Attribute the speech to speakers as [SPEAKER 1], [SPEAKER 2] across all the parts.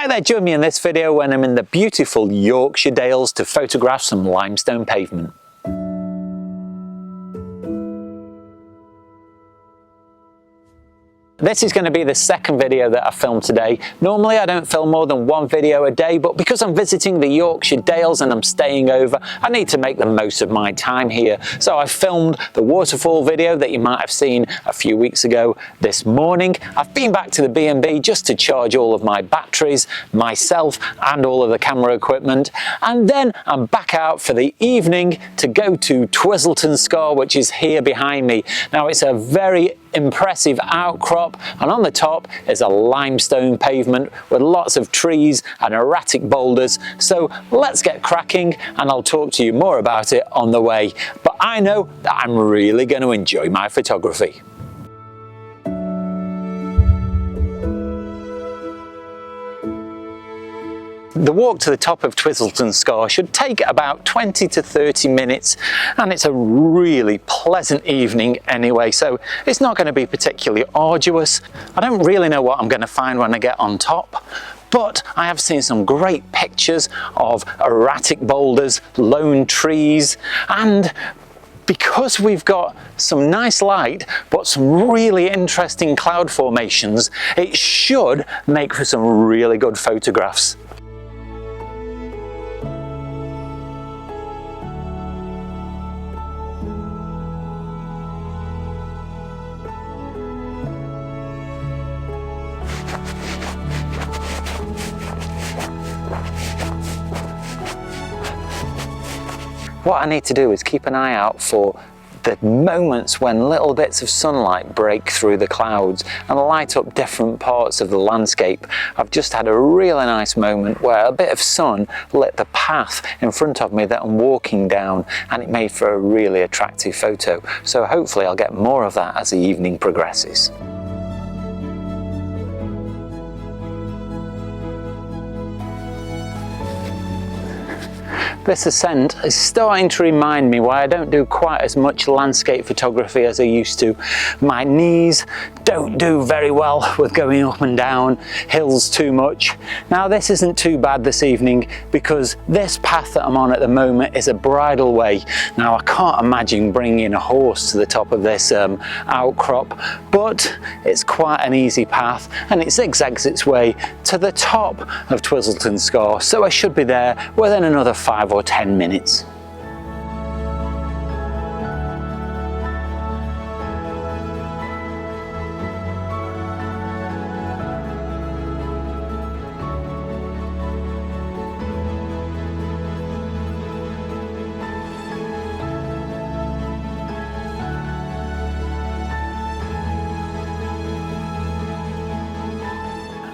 [SPEAKER 1] Hi there, join me in this video when I'm in the beautiful Yorkshire Dales to photograph some limestone pavement. This is going to be the second video that I filmed today. Normally I don't film more than one video a day, but because I'm visiting the Yorkshire Dales and I'm staying over, I need to make the most of my time here. So I filmed the waterfall video that you might have seen a few weeks ago this morning. I've been back to the B&B just to charge all of my batteries, myself and all of the camera equipment. And then I'm back out for the evening to go to Twisleton Scar, which is here behind me. Now it's a very impressive outcrop, and on the top is a limestone pavement with lots of trees and erratic boulders. So let's get cracking and I'll talk to you more about it on the way. But I know that I'm really going to enjoy my photography. The walk to the top of Twisleton Scar should take about 20 to 30 minutes, and it's a really pleasant evening anyway, so it's not going to be particularly arduous. I don't really know what I'm going to find when I get on top, but I have seen some great pictures of erratic boulders, lone trees, and because we've got some nice light but some really interesting cloud formations, it should make for some really good photographs. What I need to do is keep an eye out for the moments when little bits of sunlight break through the clouds and light up different parts of the landscape. I've just had a really nice moment where a bit of sun lit the path in front of me that I'm walking down, and it made for a really attractive photo. So hopefully I'll get more of that as the evening progresses. This ascent is starting to remind me why I don't do quite as much landscape photography as I used to. My knees don't do very well with going up and down hills too much. Now this isn't too bad this evening because this path that I'm on at the moment is a bridle way. Now I can't imagine bringing a horse to the top of this outcrop, but it's quite an easy path and it zigzags its way to the top of Twisleton Scar, so I should be there within another 5 or 10 minutes.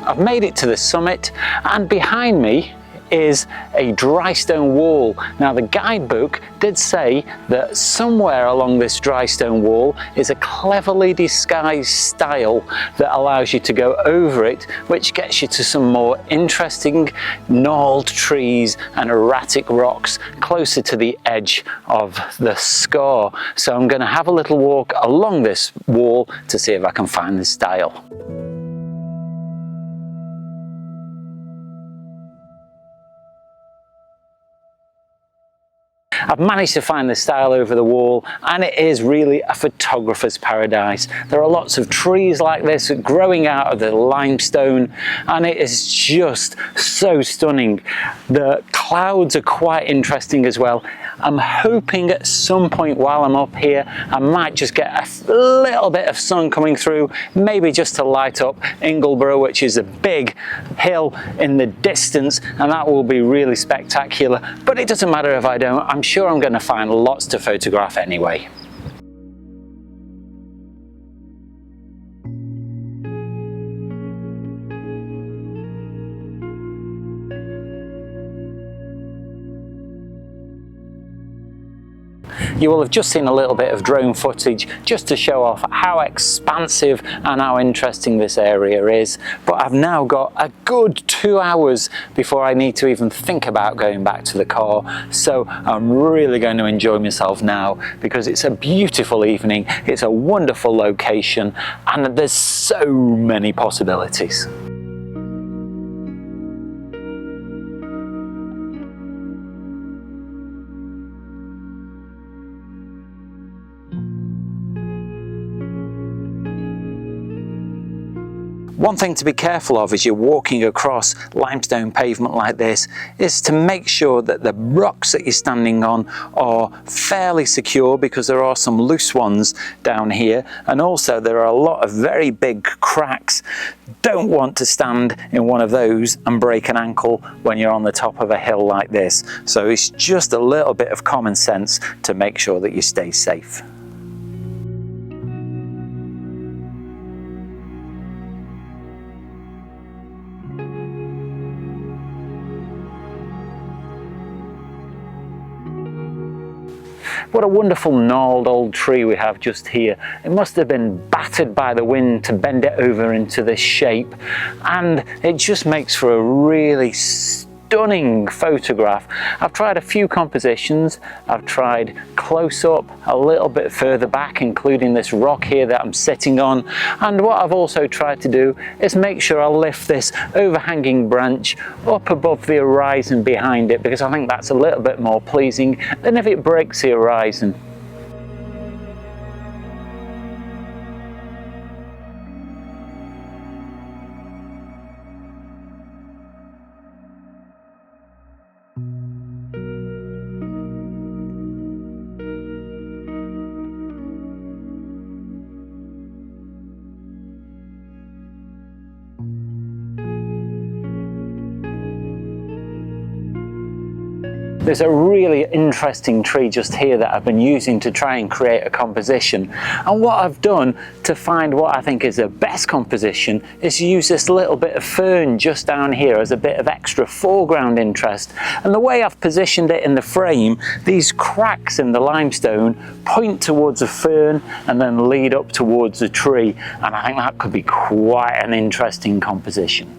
[SPEAKER 1] I've made it to the summit, and behind me is a dry stone wall. Now the guidebook did say that somewhere along this dry stone wall is a cleverly disguised stile that allows you to go over it, which gets you to some more interesting gnarled trees and erratic rocks closer to the edge of the scar. So I'm going to have a little walk along this wall to see if I can find the stile. I've managed to find the stile over the wall, and it is really a photographer's paradise. There are lots of trees like this growing out of the limestone, and it is just so stunning. The clouds are quite interesting as well. I'm hoping at some point while I'm up here I might just get a little bit of sun coming through, maybe just to light up Ingleborough, which is a big hill in the distance, and that will be really spectacular. But it doesn't matter if I don't. I'm sure I'm going to find lots to photograph anyway. You will have just seen a little bit of drone footage just to show off how expansive and how interesting this area is. But I've now got a good 2 hours before I need to even think about going back to the car. So I'm really going to enjoy myself now because it's a beautiful evening, it's a wonderful location, and there's so many possibilities. One thing to be careful of as you're walking across limestone pavement like this is to make sure that the rocks that you're standing on are fairly secure, because there are some loose ones down here, and also there are a lot of very big cracks. Don't want to stand in one of those and break an ankle when you're on the top of a hill like this. So it's just a little bit of common sense to make sure that you stay safe. What a wonderful gnarled old tree we have just here. It must have been battered by the wind to bend it over into this shape, and it just makes for a really stunning photograph. I've tried a few compositions. I've tried close up, a little bit further back, including this rock here that I'm sitting on, and what I've also tried to do is make sure I lift this overhanging branch up above the horizon behind it, because I think that's a little bit more pleasing than if it breaks the horizon. There's a really interesting tree just here that I've been using to try and create a composition, and what I've done to find what I think is the best composition is use this little bit of fern just down here as a bit of extra foreground interest. And the way I've positioned it in the frame, these cracks in the limestone point towards a fern and then lead up towards the tree, and I think that could be quite an interesting composition.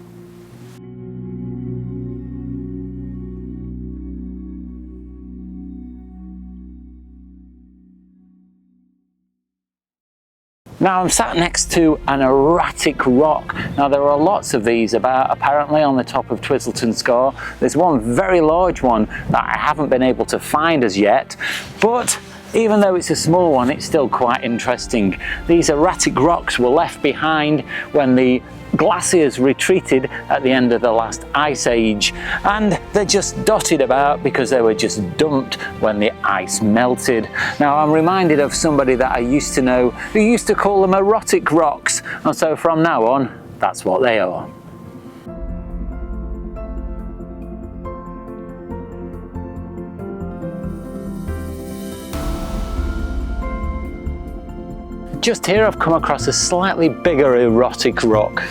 [SPEAKER 1] Now I'm sat next to an erratic rock. Now there are lots of these about apparently on the top of Twisleton Scar. There's one very large one that I haven't been able to find as yet, but even though it's a small one, it's still quite interesting. These erratic rocks were left behind when the glaciers retreated at the end of the last ice age, and they're just dotted about because they were just dumped when the ice melted. Now I'm reminded of somebody that I used to know who used to call them erotic rocks, and so from now on, that's what they are. Just here I've come across a slightly bigger erotic rock.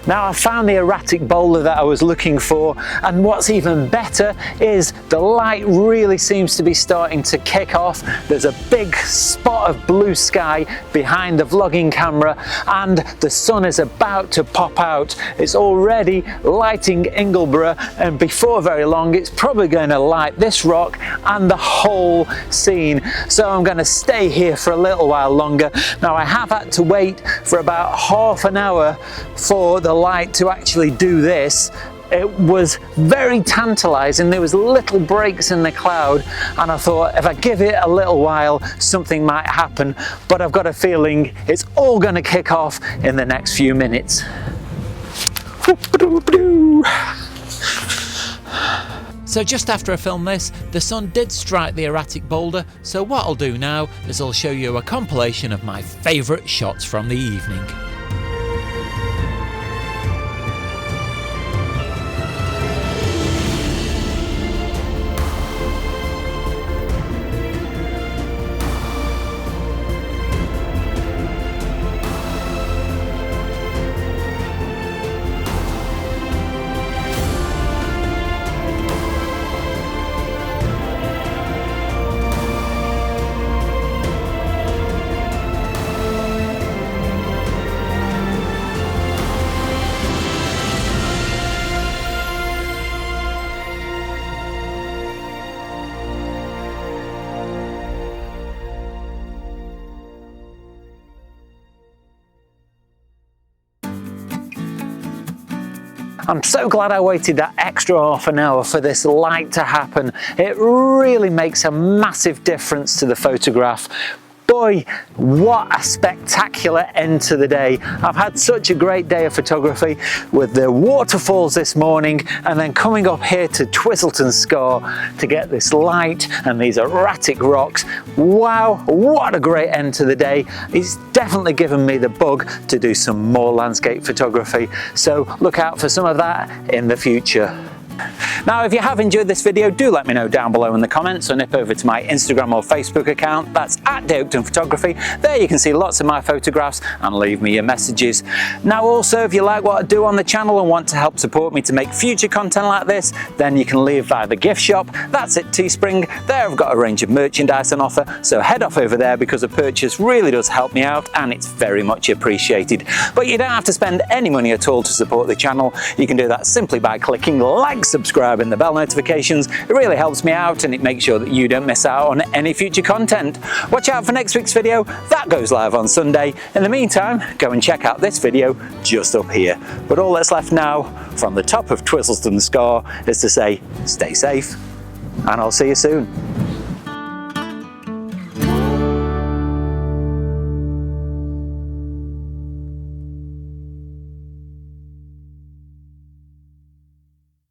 [SPEAKER 1] Now I've found the erratic boulder that I was looking for, and what's even better is the light really seems to be starting to kick off. There's a big spot of blue sky behind the vlogging camera, and the sun is about to pop out. It's already lighting Ingleborough, and before very long it's probably going to light this rock and the whole scene. So I'm going to stay here for a little while longer. Now I have had to wait for about half an hour for the light to actually do this. It was very tantalizing. There was little breaks in the cloud, and I thought if I give it a little while something might happen, but I've got a feeling it's all going to kick off in the next few minutes. So just after I filmed this, the sun did strike the erratic boulder, so what I'll do now is I'll show you a compilation of my favourite shots from the evening. I'm so glad I waited that extra half an hour for this light to happen. It really makes a massive difference to the photograph. Boy, what a spectacular end to the day. I've had such a great day of photography with the waterfalls this morning and then coming up here to Twisleton Scar to get this light and these erratic rocks. Wow, what a great end to the day. It's definitely given me the bug to do some more landscape photography. So look out for some of that in the future. Now, if you have enjoyed this video, do let me know down below in the comments, or nip over to my Instagram or Facebook account. That's at Oakden Photography. There you can see lots of my photographs and leave me your messages. Now also, if you like what I do on the channel and want to help support me to make future content like this, then you can leave via the gift shop. That's at Teespring. There I've got a range of merchandise on offer, so head off over there because a purchase really does help me out and it's very much appreciated. But you don't have to spend any money at all to support the channel. You can do that simply by clicking like, subscribe and the bell notifications. It really helps me out and it makes sure that you don't miss out on any future content. Watch out for next week's video. That goes live on Sunday. In the meantime, go and check out this video just up here. But all that's left now from the top of Twisleton Scar is to say stay safe and I'll see you soon.